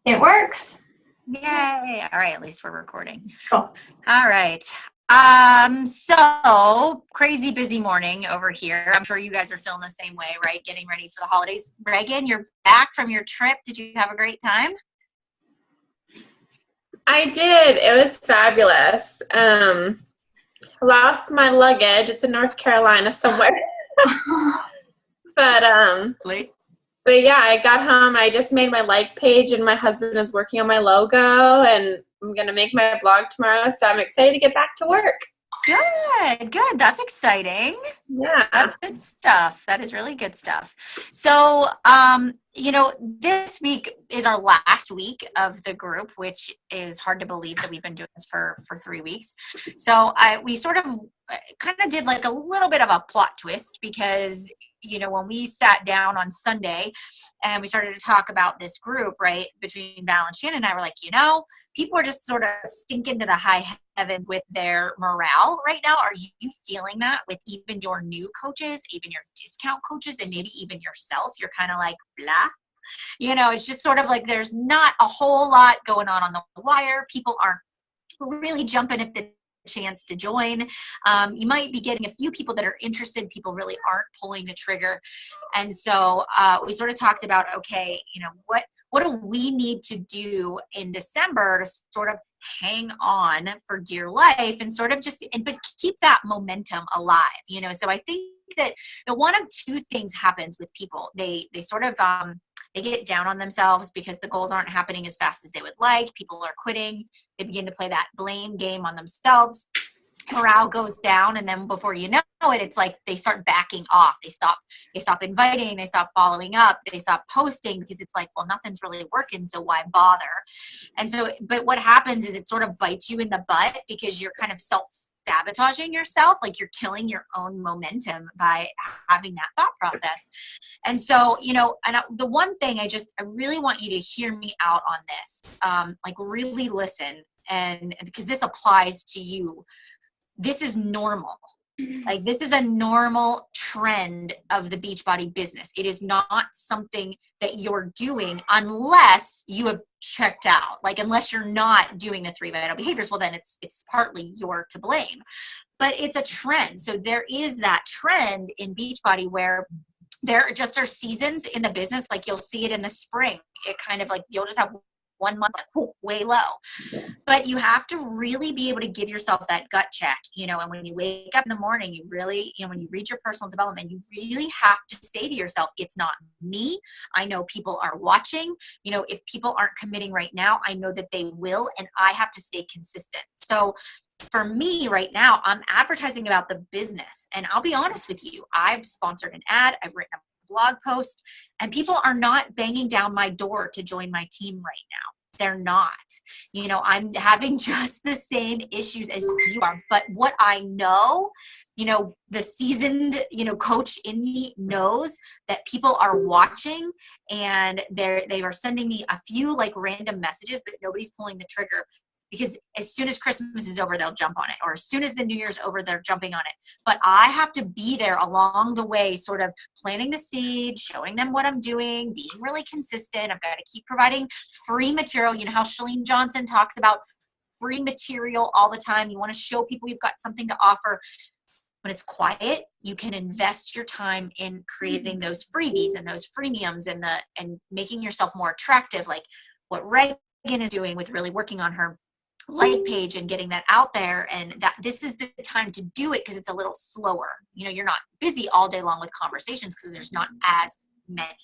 It works. Yay. All right, at least we're recording. Cool. All right. So crazy busy morning over here. I'm sure you guys are feeling the same way, right? Getting ready for the holidays. Reagan, you're back from your trip. Did you have a great time? I did. It was fabulous. Lost my luggage. It's in North Carolina somewhere. But yeah, I got home. I just made my like page, and my husband is working on my logo, and I'm gonna make my blog tomorrow. So I'm excited to get back to work. Good. That's exciting. Yeah, that's good stuff. That is really good stuff. So, this week is our last week of the group, which is hard to believe that we've been doing this for 3 weeks. So we sort of kind of did like a little bit of a plot twist because, when we sat down on Sunday and we started to talk about this group, right, between Val and Shannon and I were like, people are just sort of stinking to the high heavens with their morale right now. Are you feeling that with even your new coaches, even your discount coaches, and maybe even yourself? You're kind of like, blah. It's just sort of like there's not a whole lot going on the wire. People aren't really jumping at the chance to join. You might be getting a few people that are interested. People really aren't pulling the trigger. And so we sort of talked about, okay, what do we need to do in December to sort of hang on for dear life and sort of but keep that momentum alive, So I think that the one of two things happens with people. They sort of, they get down on themselves because the goals aren't happening as fast as they would like. People are quitting. They begin to play that blame game on themselves. Morale goes down, and then before you know it, it's like they start backing off. They stop inviting, they stop following up, they stop posting because it's like, well, nothing's really working, so why bother? And so, but what happens is it sort of bites you in the butt because you're kind of self-sabotaging yourself, like you're killing your own momentum by having that thought process. And so, the one thing I really want you to hear me out on this, like really listen, and because this applies to you. This is normal. Like this is a normal trend of the Beachbody business. It is not something that you're doing unless you have checked out. Like unless you're not doing the 3 vital behaviors, well then it's partly you're to blame. But it's a trend. So there is that trend in Beachbody where there just are seasons in the business. Like you'll see it in the spring. It kind of like you'll just have 1 month like way low, but you have to really be able to give yourself that gut check, and when you wake up in the morning, you really, when you read your personal development, you really have to say to yourself, it's not me. I know people are watching, if people aren't committing right now, I know that they will, and I have to stay consistent. So for me right now, I'm advertising about the business, and I'll be honest with you, I've sponsored an ad, I've written a blog post, and people are not banging down my door to join my team right now. They're not. I'm having just the same issues as you are. But what I know, the seasoned, coach in me knows that people are watching, and they are sending me a few like random messages, but nobody's pulling the trigger. Because as soon as Christmas is over, they'll jump on it. Or as soon as the New Year's over, they're jumping on it. But I have to be there along the way, sort of planting the seed, showing them what I'm doing, being really consistent. I've got to keep providing free material. You know how Chalene Johnson talks about free material all the time. You want to show people you've got something to offer. When it's quiet, you can invest your time in creating those freebies and those freemiums and making yourself more attractive, like what Reagan is doing with really working on her like page and getting that out there, and that this is the time to do it because it's a little slower. You're not busy all day long with conversations because there's not as many.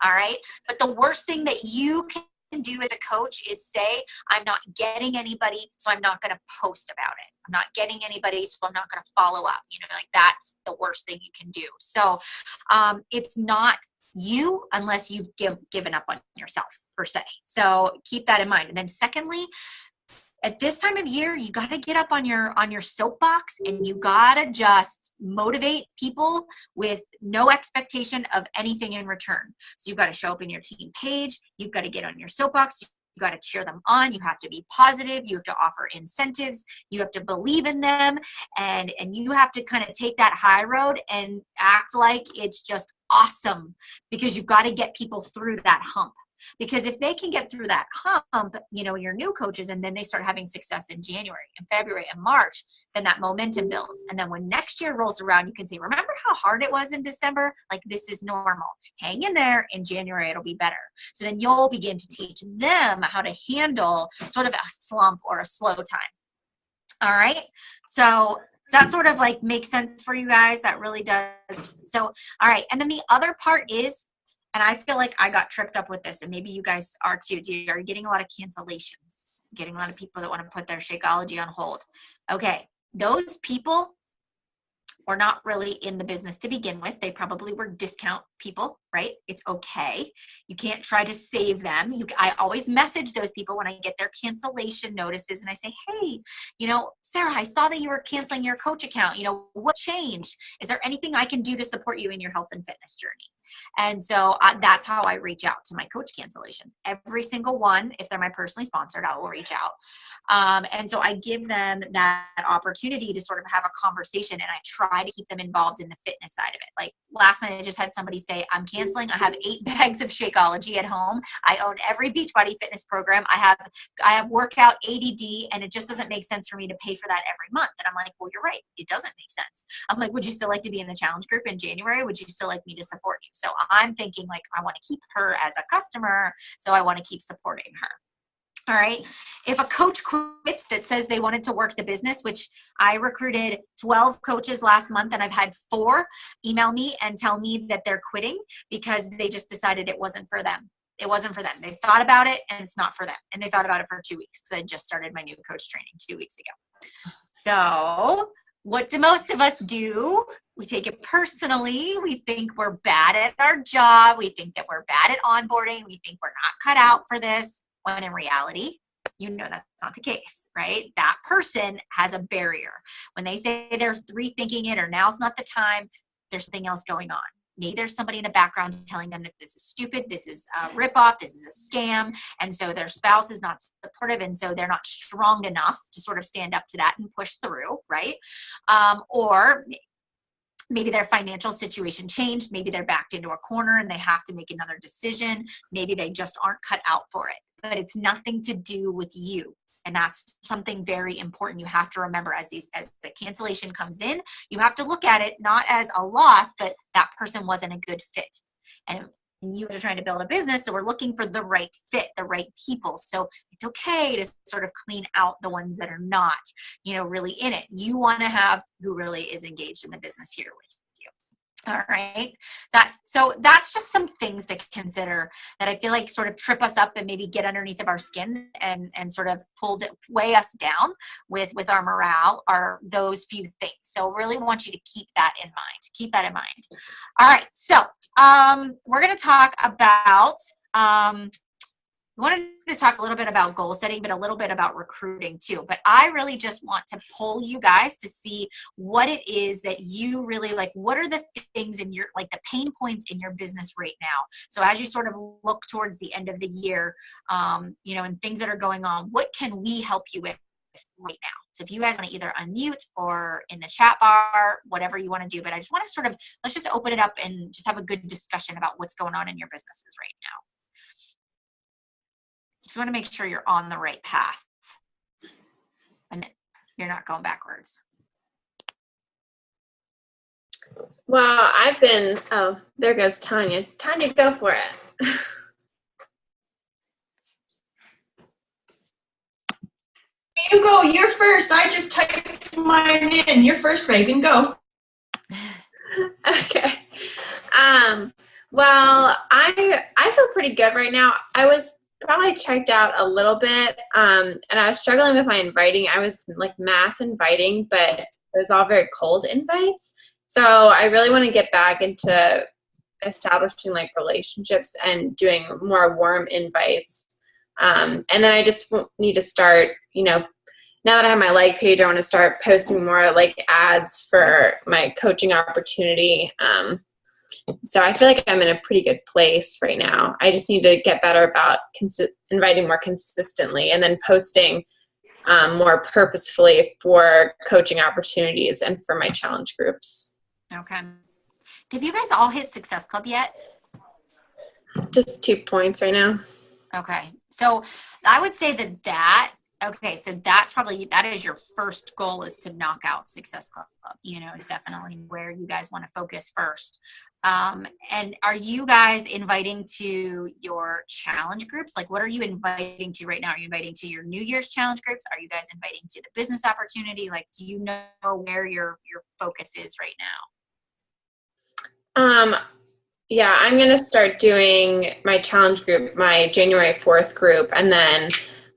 All right. But the worst thing that you can do as a coach is say, I'm not getting anybody, so I'm not going to post about it. I'm not getting anybody, so I'm not going to follow up. Like that's the worst thing you can do. So it's not you unless you've given up on yourself per se. So keep that in mind. And then secondly, at this time of year, you got to get up on your soapbox, and you got to just motivate people with no expectation of anything in return. So you've got to show up in your team page. You've got to get on your soapbox. You've got to cheer them on. You have to be positive. You have to offer incentives. You have to believe in them. And you have to kind of take that high road and act like it's just awesome, because you've got to get people through that hump. Because if they can get through that hump, your new coaches, and then they start having success in January and February and March, then that momentum builds. And then when next year rolls around, you can say, remember how hard it was in December? Like, this is normal. Hang in there. In January, it'll be better. So then you'll begin to teach them how to handle sort of a slump or a slow time. All right. So does that sort of like make sense for you guys? That really does. So, all right. And then the other part is, and I feel like I got tripped up with this, and maybe you guys are too. Are you getting a lot of cancellations? Getting a lot of people that want to put their Shakeology on hold. Okay. Those people were not really in the business to begin with. They probably were discount people, right? It's okay. You can't try to save them. I always message those people when I get their cancellation notices, and I say, hey, Sarah, I saw that you were canceling your coach account. What changed? Is there anything I can do to support you in your health and fitness journey? And so that's how I reach out to my coach cancellations. Every single one, if they're my personally sponsored, I will reach out. And so I give them that opportunity to sort of have a conversation, and I try to keep them involved in the fitness side of it. Like last night, I just had somebody say, I'm canceling. I have 8 bags of Shakeology at home. I own every Beachbody fitness program. I have workout ADD, and it just doesn't make sense for me to pay for that every month. And I'm like, well, you're right. It doesn't make sense. I'm like, would you still like to be in the challenge group in January? Would you still like me to support you? So I'm thinking like, I want to keep her as a customer. So I want to keep supporting her. All right. If a coach quits that says they wanted to work the business, which I recruited 12 coaches last month, and I've had 4 email me and tell me that they're quitting because they just decided it wasn't for them. It wasn't for them. They thought about it and it's not for them. And they thought about it for 2 weeks because I just started my new coach training 2 weeks ago. So what do most of us do? We take it personally. We think we're bad at our job. We think that we're bad at onboarding. We think we're not cut out for this. When in reality, that's not the case, right? That person has a barrier. When they say they're rethinking it or now's not the time, there's something else going on. Maybe there's somebody in the background telling them that this is stupid, this is a ripoff, this is a scam, and so their spouse is not supportive, and so they're not strong enough to sort of stand up to that and push through, right? Or maybe their financial situation changed. Maybe they're backed into a corner and they have to make another decision. Maybe they just aren't cut out for it. But it's nothing to do with you. And that's something very important you have to remember as the cancellation comes in. You have to look at it not as a loss, but that person wasn't a good fit. And you guys are trying to build a business, so we're looking for the right fit, the right people. So it's okay to sort of clean out the ones that are not, really in it. You want to have who really is engaged in the business here with you. All right. So that's just some things to consider that I feel like sort of trip us up and maybe get underneath of our skin and sort of weigh us down with our morale, are those few things. So really want you to keep that in mind. Keep that in mind. All right. So we're going to talk about we wanted to talk a little bit about goal setting, but a little bit about recruiting too. But I really just want to poll you guys to see what it is that you really like. What are the things in your, like the pain points in your business right now? So as you sort of look towards the end of the year, and things that are going on, what can we help you with right now? So if you guys want to either unmute or in the chat bar, whatever you want to do, but I just want to sort of, let's just open it up and just have a good discussion about what's going on in your businesses right now. Just want to make sure you're on the right path and you're not going backwards. Well, there goes Tanya. Tanya, go for it. You go, you're first. I just typed mine in. You're first, Reagan, go. Okay. Well, I feel pretty good right now. I was probably checked out a little bit, and I was struggling with my inviting. I was like mass inviting, but it was all very cold invites. So I really want to get back into establishing like relationships and doing more warm invites. And then I just need to start, now that I have my like page, I want to start posting more like ads for my coaching opportunity. So I feel like I'm in a pretty good place right now. I just need to get better about inviting more consistently and then posting more purposefully for coaching opportunities and for my challenge groups. Okay. Have you guys all hit Success Club yet? Just 2 points right now. Okay. So I would say okay, so that is your first goal, is to knock out Success Club, is definitely where you guys want to focus first. And are you guys inviting to your challenge groups? Like, what are you inviting to right now? Are you inviting to your New Year's challenge groups? Are you guys inviting to the business opportunity? Like, do you know where your focus is right now? Yeah, I'm going to start doing my challenge group, my January 4th group, and then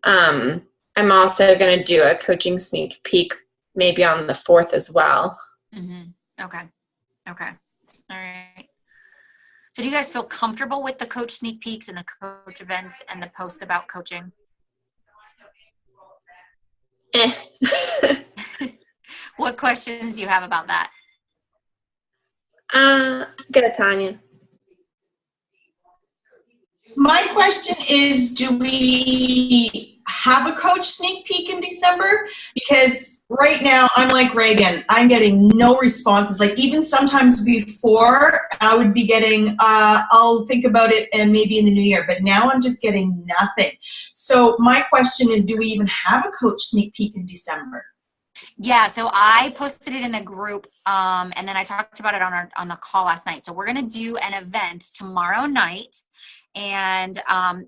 I'm also going to do a coaching sneak peek maybe on the 4th as well. Mm-hmm. Okay. All right. So do you guys feel comfortable with the coach sneak peeks and the coach events and the posts about coaching? What questions do you have about that? Good, Tanya. My question is, do we have a coach sneak peek in December? Because right now I'm like Reagan, I'm getting no responses. Like even sometimes before I would be getting, I'll think about it and maybe in the new year, but now I'm just getting nothing. So my question is, do we even have a coach sneak peek in December? Yeah, so I posted it in the group, and then I talked about it on the call last night. So we're gonna do an event tomorrow night, and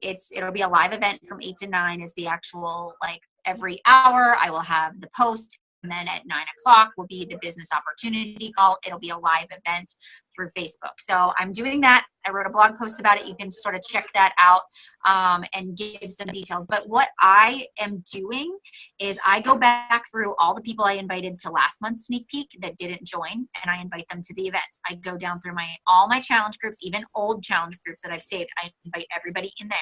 it'll be a live event from 8 to 9 is the actual, like, every hour I will have the post, and then at 9 o'clock will be the business opportunity call. It'll be a live event through Facebook. So I'm doing that. I wrote a blog post about it. You can sort of check that out and give some details. But what I am doing is I go back through all the people I invited to last month's sneak peek that didn't join, and I invite them to the event. I go down through all my challenge groups, even old challenge groups that I've saved. I invite everybody in there.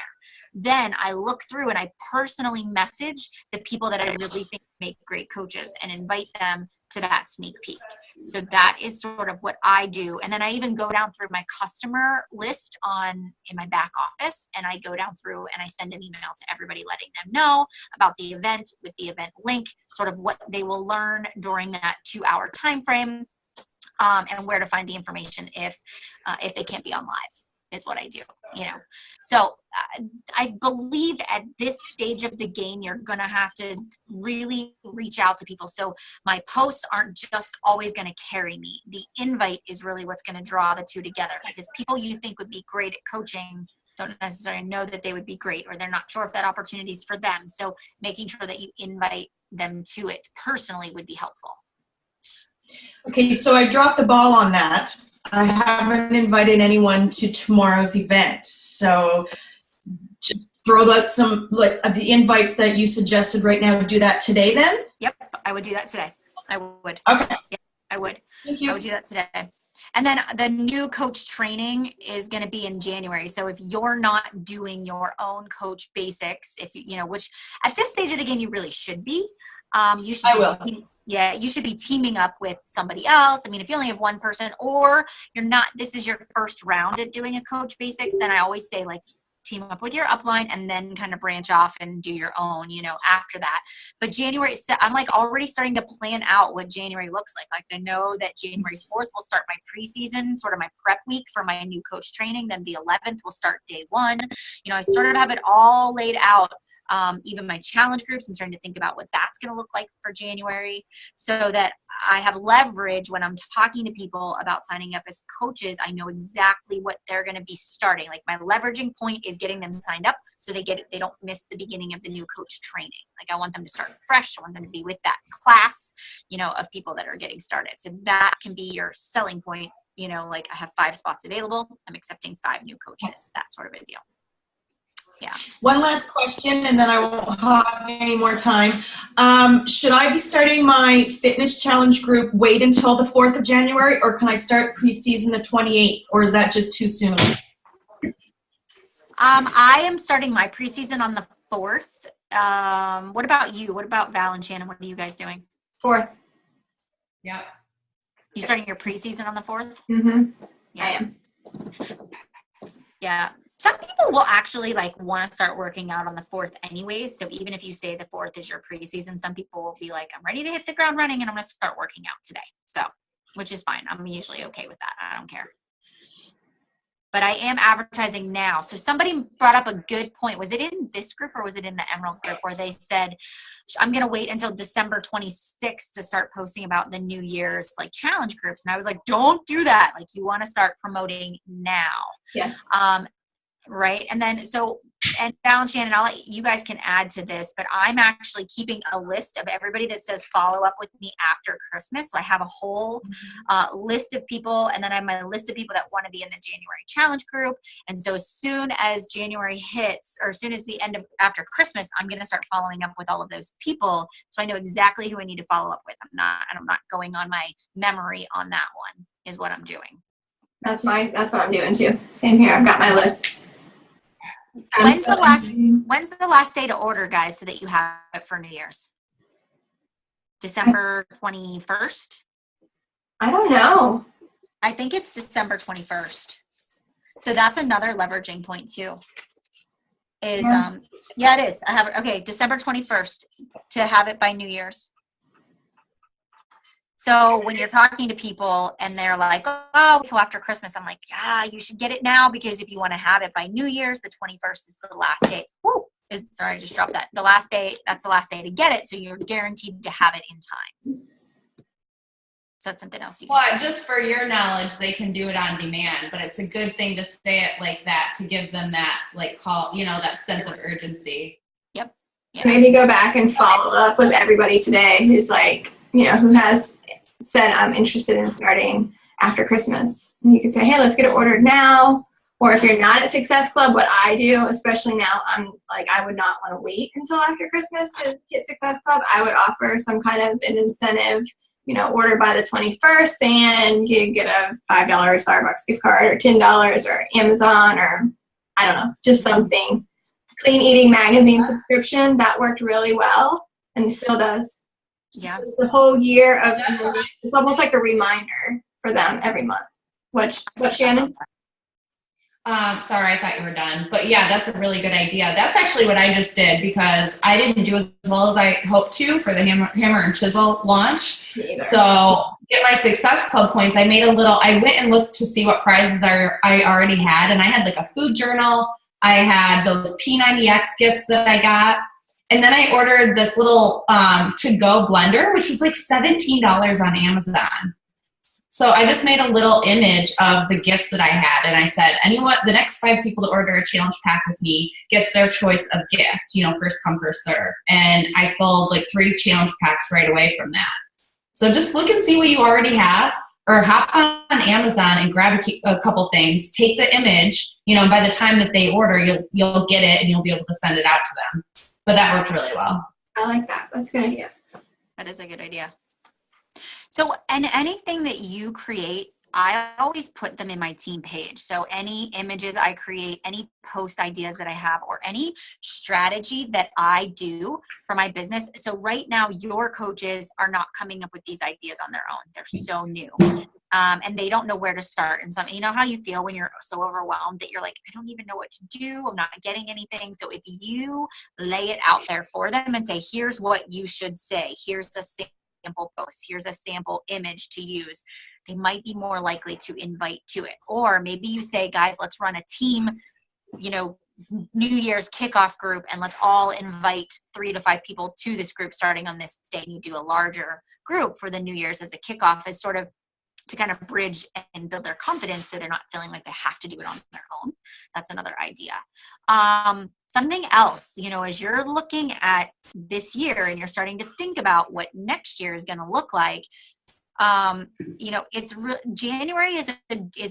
Then I look through and I personally message the people that I really think make great coaches and invite them to that sneak peek. So that is sort of what I do. And then I even go down through my customer list in my back office, and I go down through and I send an email to everybody letting them know about the event with the event link, sort of what they will learn during that 2-hour time frame, and where to find the information if they can't be on live is what I do, So I believe at this stage of the game, you're going to have to really reach out to people. So my posts aren't just always going to carry me. The invite is really what's going to draw the two together, because people you think would be great at coaching don't necessarily know that they would be great, or they're not sure if that opportunity is for them. So making sure that you invite them to it personally would be helpful. Okay, so I dropped the ball on that. I haven't invited anyone to tomorrow's event. So just throw out some, like, the invites that you suggested right now. Do that today then? Yep, I would do that today. I would. Okay. Yeah, I would. Thank you. I would do that today. And then the new coach training is going to be in January. So if you're not doing your own coach basics, if which at this stage of the game you really should be, you should. I will. Yeah, you should be teaming up with somebody else. I mean, if you only have one person, or this is your first round at doing a coach basics, then I always say, like, team up with your upline and then kind of branch off and do your own, after that. But January, I'm like already starting to plan out what January looks like. Like, I know that January 4th will start my preseason, sort of my prep week for my new coach training. Then the 11th will start day one. I sort of have it all laid out. Even my challenge groups, I'm starting to think about what that's going to look like for January, so that I have leverage when I'm talking to people about signing up as coaches. I know exactly what they're going to be starting. Like, my leveraging point is getting them signed up so they don't miss the beginning of the new coach training. Like, I want them to start fresh. I want them to be with that class, of people that are getting started. So that can be your selling point. Like, I have 5 spots available. I'm accepting 5 new coaches, that sort of a deal. Yeah. One last question, and then I won't hog any more time. Should I be starting my fitness challenge group, wait until the 4th of January, or can I start preseason the 28th, or is that just too soon? I am starting my preseason on the 4th. What about you? What about Val and Shannon? What are you guys doing? 4th. Yeah. You starting your preseason on the 4th? Mm-hmm. Yeah. I am. Yeah. Some people will actually want to start working out on the 4th anyways. So even if you say the 4th is your preseason, some people will be like, I'm ready to hit the ground running and I'm going to start working out today. So, which is fine. I'm usually okay with that. I don't care. but I am advertising now. So somebody brought up a good point. Was it in this group or was it in the Emerald group where they said, I'm going to wait until December 26th to start posting about the New Year's like challenge groups. And I was like, don't do that. Like you want to start promoting now. Yes. Right. And then, and Val and Shannon, I'll let you guys can add to this, but I'm actually keeping a list of everybody that says follow up with me after Christmas. So I have a whole list of people, and then I have my list of people that want to be in the January challenge group. And so as soon as January hits, or as soon as the end of after Christmas, I'm going to start following up with all of those people. So I know exactly who I need to follow up with. I'm not going on my memory on that one is what I'm doing. That's what I'm doing too. Same here. I've got my lists. When's the last day to order, guys, so that you have it for New Year's? December 21st? I don't know. I think it's December 21st. So that's another leveraging point too. It is. I have December 21st to have it by New Year's. So when you're talking to people and they're like, oh, until after Christmas, I'm like, you should get it now, because if you want to have it by New Year's, the 21st is the last day. Sorry, I just dropped that. The last day, that's the last day to get it. So you're guaranteed to have it in time. So that's something else you can just for your knowledge, they can do it on demand, but it's a good thing to say it like that to give them that call, that sense of urgency. Yep. Maybe go back and follow up with everybody today who's like, who has said I'm interested in starting after Christmas. And you could say, hey, let's get it ordered now. Or if you're not at Success Club, what I do, especially now, I'm like, I would not want to wait until after Christmas to get Success Club. I would offer some kind of an incentive, order by the 21st and you get a $5 Starbucks gift card or $10 or Amazon or I don't know, just something. Clean Eating Magazine subscription, that worked really well and it still does. Yeah. The whole year of it's almost like a reminder for them every month. What Shannon? Sorry, I thought you were done. But yeah, that's a really good idea. That's actually what I just did because I didn't do as well as I hoped to for the Hammer and Chisel launch. So get my Success Club points. I went and looked to see what prizes I already had. And I had like a food journal. I had those P90X gifts that I got. And then I ordered this little to-go blender, which was like $17 on Amazon. So I just made a little image of the gifts that I had. And I said, the next 5 people to order a challenge pack with me gets their choice of gift, first come, first serve. And I sold like 3 challenge packs right away from that. So just look and see what you already have, or hop on Amazon and grab a couple things, take the image, and by the time that they order, you'll get it and you'll be able to send it out to them. But that worked really well. I like that. That's a good idea. That is a good idea. So, and anything that you create, I always put them in my team page. So any images I create, any post ideas that I have, or any strategy that I do for my business. So right now, your coaches are not coming up with these ideas on their own. They're so new. And they don't know where to start. And you know how you feel when you're so overwhelmed that you're like, I don't even know what to do. I'm not getting anything. So if you lay it out there for them and say, here's what you should say, here's a sample post, here's a sample image to use, they might be more likely to invite to it. Or maybe you say, guys, let's run a team, New Year's kickoff group, and let's all invite 3 to 5 people to this group starting on this day. And you do a larger group for the New Year's as a kickoff, as sort of to kind of bridge and build their confidence so they're not feeling like they have to do it on their own. That's another idea. Something else, as you're looking at this year and you're starting to think about what next year is going to look like, January is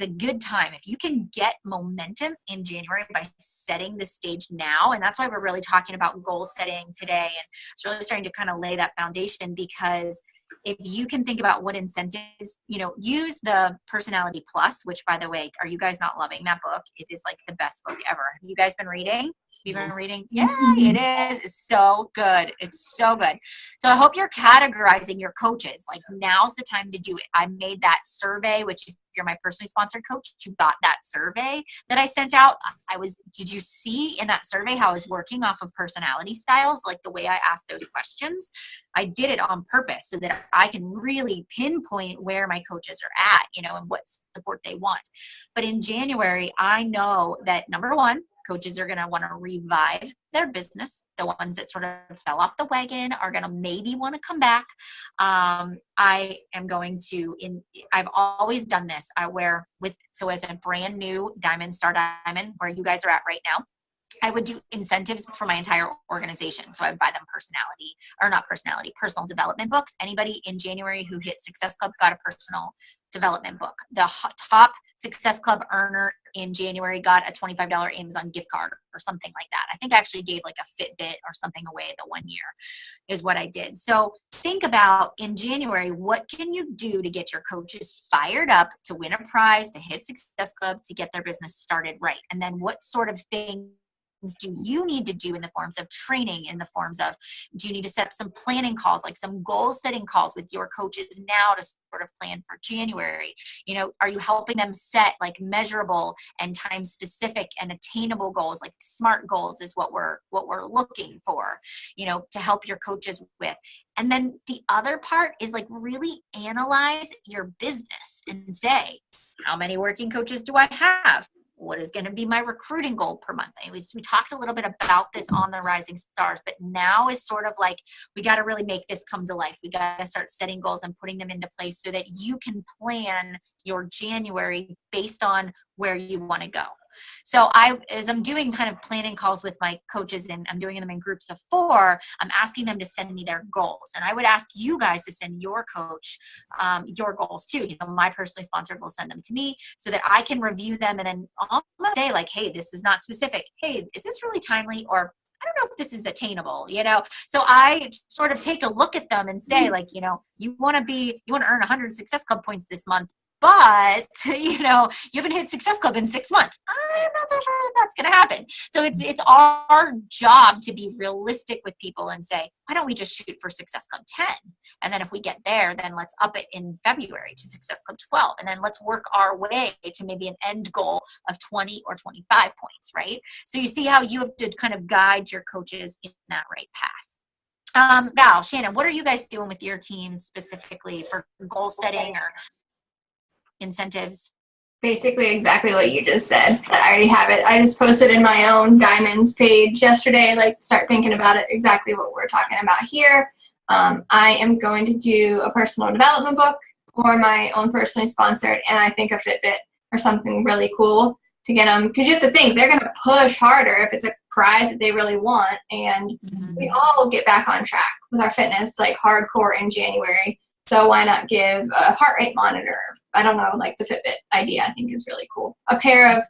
a good time. If you can get momentum in January by setting the stage now, and that's why we're really talking about goal setting today, and it's really starting to kind of lay that foundation, because if you can think about what incentives, use the Personality Plus, which, by the way, are you guys not loving that book? It is like the best book ever. Have you guys been reading? You've been reading? Yeah, it is. It's so good. It's so good. So I hope you're categorizing your coaches. Like, now's the time to do it. I made that survey, which if you're my personally sponsored coach, you got that survey that I sent out. Did you see in that survey how I was working off of personality styles? Like the way I asked those questions, I did it on purpose so that I can really pinpoint where my coaches are at, and what support they want. But in January, I know that number one, coaches are going to want to revive their business. The ones that sort of fell off the wagon are going to maybe want to come back. I am going to, I've always done this. So as a brand new Diamond, Star Diamond, where you guys are at right now, I would do incentives for my entire organization. So I would buy them personal development books. Anybody in January who hit Success Club got a personal development book. The top Success Club earner in January got a $25 Amazon gift card or something like that. I think I actually gave like a Fitbit or something away the 1 year is what I did. So think about in January, what can you do to get your coaches fired up to win a prize, to hit Success Club, to get their business started right? And then what sort of things do you need to do in the forms of training, in the forms of, do you need to set up some planning calls, like some goal setting calls with your coaches now to sort of plan for January? Are you helping them set like measurable and time specific and attainable goals? Like SMART goals is what we're looking for, to help your coaches with. And then the other part is like really analyze your business and say, how many working coaches do I have? What is going to be my recruiting goal per month? We talked a little bit about this on the Rising Stars, but now is sort of like, we got to really make this come to life. We got to start setting goals and putting them into place so that you can plan your January based on where you want to go. So as I'm doing kind of planning calls with my coaches, and I'm doing them in groups of 4, I'm asking them to send me their goals. And I would ask you guys to send your coach your goals too. My personally sponsored will send them to me so that I can review them and then say like, hey, this is not specific. Hey, is this really timely? Or I don't know if this is attainable, So I sort of take a look at them and say like, you want to earn 100 Success Club points this month, but you haven't hit Success Club in 6 months. I'm not so sure that's going to happen. So it's our job to be realistic with people and say, why don't we just shoot for Success Club 10? And then if we get there, then let's up it in February to Success Club 12. And then let's work our way to maybe an end goal of 20 or 25 points, right? So you see how you have to kind of guide your coaches in that right path. Val, Shannon, what are you guys doing with your teams specifically for goal setting or incentives? Basically exactly what you just said. I already have it. I just posted in my own Diamonds page yesterday, like start thinking about it, exactly what we're talking about here. I am going to do a personal development book or my own personally sponsored, and I think a Fitbit or something really cool to get them, because you have to think they're going to push harder if it's a prize that they really want, and we all get back on track with our fitness like hardcore in January. So why not give a heart rate monitor? I don't know, like the Fitbit idea I think is really cool. A pair of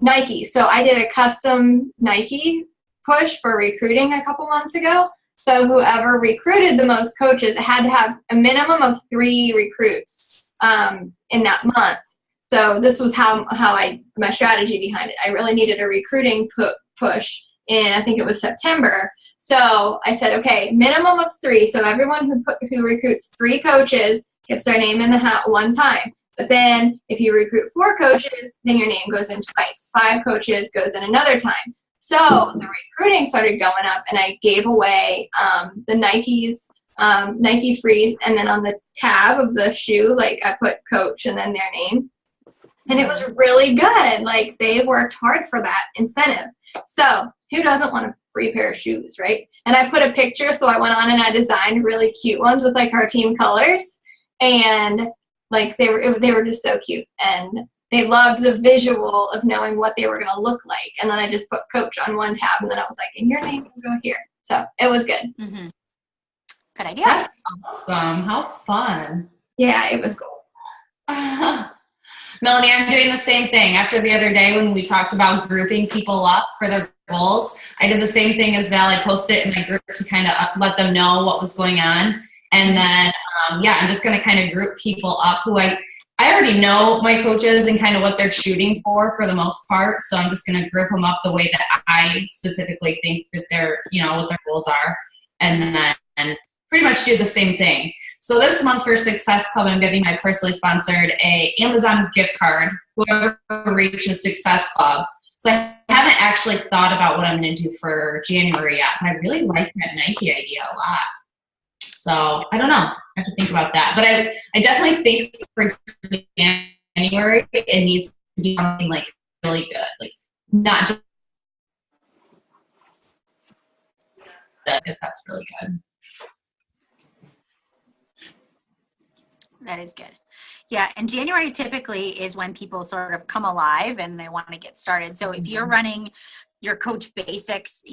Nike. So I did a custom Nike push for recruiting a couple months ago. So whoever recruited the most coaches had to have a minimum of 3 recruits in that month. So this was my strategy behind it. I really needed a recruiting push in, I think it was September. So I said, okay, minimum of 3. So everyone who recruits 3 coaches gets their name in the hat one time. But then if you recruit 4 coaches, then your name goes in twice. 5 coaches goes in another time. So the recruiting started going up, and I gave away the Nike's Nike Freeze, and then on the tab of the shoe, like I put coach and then their name. And it was really good. Like they worked hard for that incentive. So who doesn't want a free pair of shoes, right? And I put a picture, so I went on and I designed really cute ones with like our team colors, and like they were just so cute, and they loved the visual of knowing what they were going to look like. And then I just put coach on one tab, and then I was like, and your name will go here. So it was good. Mm-hmm. Good idea. That's awesome. How fun. Yeah, it was cool. Melanie, I'm doing the same thing. After the other day when we talked about grouping people up for their goals, I did the same thing as Val. I posted it in my group to kind of let them know what was going on. And then, I'm just going to kind of group people up who I already know my coaches and kind of what they're shooting for the most part. So I'm just going to group them up the way that I specifically think that they're, what their goals are. And then pretty much do the same thing. So this month for Success Club, I'm giving my personally sponsored a Amazon gift card, whoever reaches Success Club. So I haven't actually thought about what I'm going to do for January yet, but I really like that Nike idea a lot. So I don't know. I have to think about that. But I definitely think for January, it needs to be something like really good. Like not just if that's really good. That is good. Yeah, and January typically is when people sort of come alive and they want to get started. So if you're running your Coach Basics,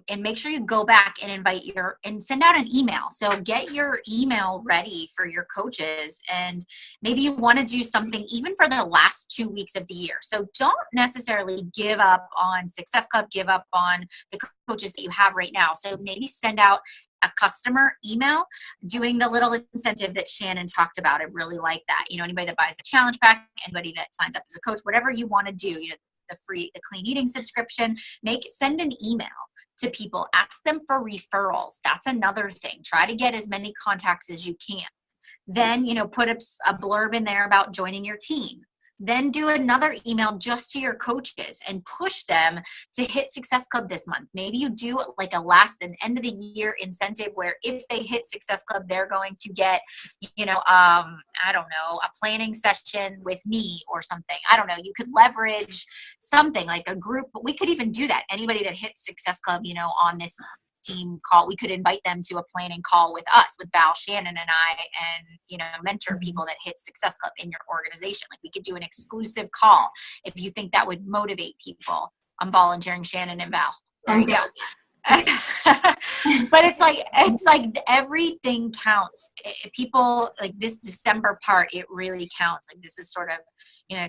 and make sure you go back and and send out an email. So get your email ready for your coaches, and maybe you want to do something even for the last 2 weeks of the year. So don't necessarily give up on Success Club, give up on the coaches that you have right now. So maybe send out a customer email doing the little incentive that Shannon talked about. I really like that. Anybody that buys the challenge pack, anybody that signs up as a coach, whatever you want to do, the clean eating subscription, send an email to people, ask them for referrals. That's another thing. Try to get as many contacts as you can. Then, put a blurb in there about joining your team. Then do another email just to your coaches and push them to hit Success Club this month. Maybe you do like an end of the year incentive where if they hit Success Club, they're going to get, I don't know, a planning session with me or something. I don't know. You could leverage something like a group. We could even do that. Anybody that hits Success Club, on this team call, we could invite them to a planning call with us, with Val, Shannon, and I, and mentor people that hit Success Club in your organization. Like we could do an exclusive call if you think that would motivate people. I'm volunteering Shannon and Val. There you go. But it's like everything counts. People, like this December part, it really counts. Like this is sort of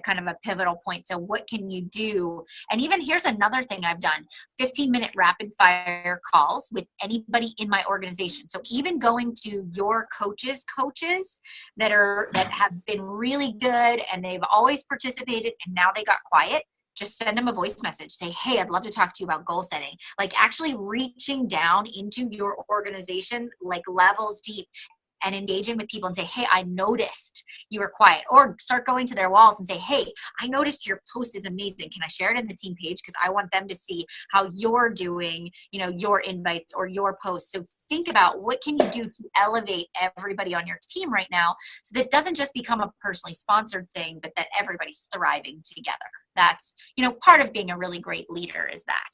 kind of a pivotal point. So what can you do? And even here's another thing I've done: 15-minute rapid fire calls with anybody in my organization. So even going to your coaches that have been really good and they've always participated and now they got quiet. Just send them a voice message. Say, hey, I'd love to talk to you about goal setting. Like actually reaching down into your organization, like levels deep, and engaging with people and say, hey, I noticed you were quiet. Or start going to their walls and say, hey, I noticed your post is amazing. Can I share it in the team page? Because I want them to see how you're doing, your invites or your posts. So think about what can you do to elevate everybody on your team right now so that it doesn't just become a personally sponsored thing, but that everybody's thriving together. That's, part of being a really great leader is that.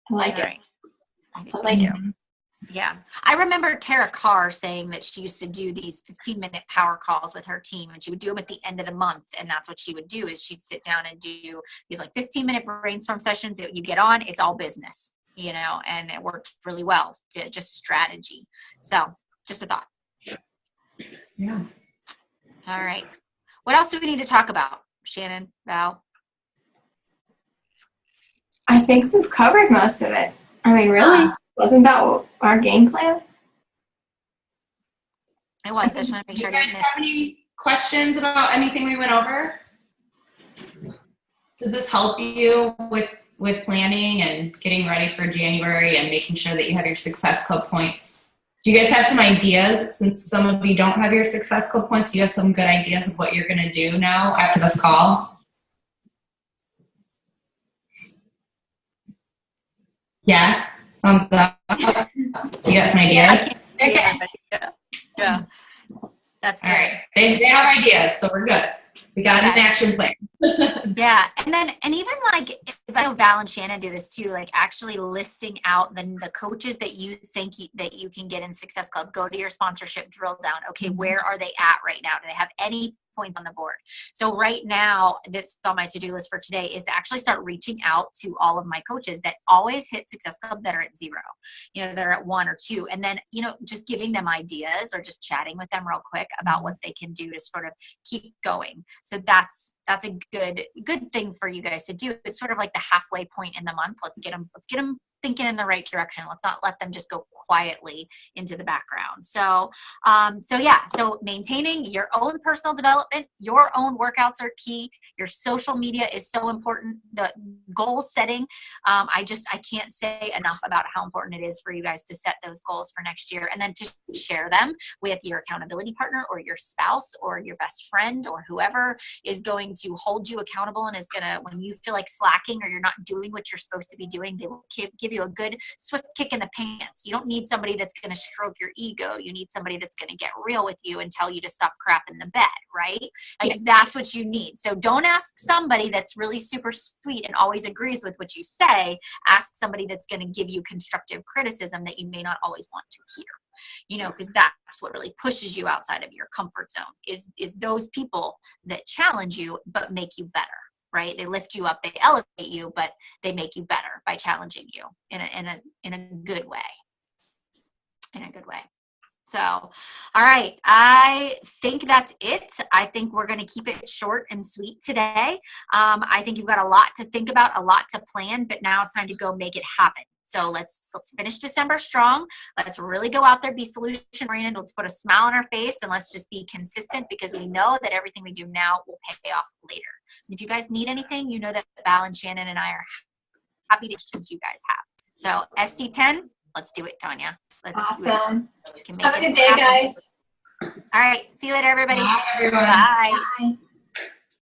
I like it. Right. I like it. Yeah. I remember Tara Carr saying that she used to do these 15-minute power calls with her team, and she would do them at the end of the month. And that's what she would do is she'd sit down and do these like 15-minute brainstorm sessions that you get on. It's all business, and it worked really well to just strategy. So just a thought. Yeah. All right. What else do we need to talk about? Shannon, Val? I think we've covered most of it. I mean, really? Wasn't that our game plan? It was. I just want to make sure Do you guys have any questions about anything we went over? Does this help you with planning and getting ready for January and making sure that you have your Success Club points? Do you guys have some ideas? Since some of you don't have your Success Club points, do you have some good ideas of what you're going to do now after this call? Yes? Thumbs up. You got some ideas? Okay. Yeah. That's good. All right. They have ideas, so we're good. We got an action plan. Yeah. And even like, if I know Val and Shannon do this too, like actually listing out the coaches that you think that you can get in Success Club, go to your sponsorship, drill down. Okay, where are they at right now? Do they have any points on the board? So right now, this is on my to-do list for today is to actually start reaching out to all of my coaches that always hit Success Club that are at 0, that are at 1 or 2. And then, just giving them ideas or just chatting with them real quick about what they can do to sort of keep going. So that's a good thing for you guys to do. It's sort of like the halfway point in the month. Let's get them thinking in the right direction. Let's not let them just go quietly into the background. So maintaining your own personal development, your own workouts are key. Your social media is so important. The goal setting, I can't say enough about how important it is for you guys to set those goals for next year, and then to share them with your accountability partner or your spouse or your best friend or whoever is going to hold you accountable and is going to, when you feel like slacking or you're not doing what you're supposed to be doing, they will give you a good swift kick in the pants. You don't need somebody that's going to stroke your ego. You need somebody that's going to get real with you and tell you to stop crapping the bed, right? Like that's what you need. So don't ask somebody that's really super sweet and always agrees with what you say. Ask somebody that's going to give you constructive criticism that you may not always want to hear, because that's what really pushes you outside of your comfort zone is those people that challenge you but make you better, right? They lift you up, they elevate you, but they make you better by challenging you in a good way. In a good way. So, all right. I think that's it. I think we're going to keep it short and sweet today. I think you've got a lot to think about, a lot to plan, but now it's time to go make it happen. So let's finish December strong. Let's really go out there, be solution oriented. Let's put a smile on our face and let's just be consistent, because we know that everything we do now will pay off later. And if you guys need anything, you know that Val and Shannon and I are happy to questions you guys have. So SC10, let's do it, Tanya. Let's awesome. do it. Have a good day, guys. All right. See you later, everybody. Bye, everyone. Bye. Bye.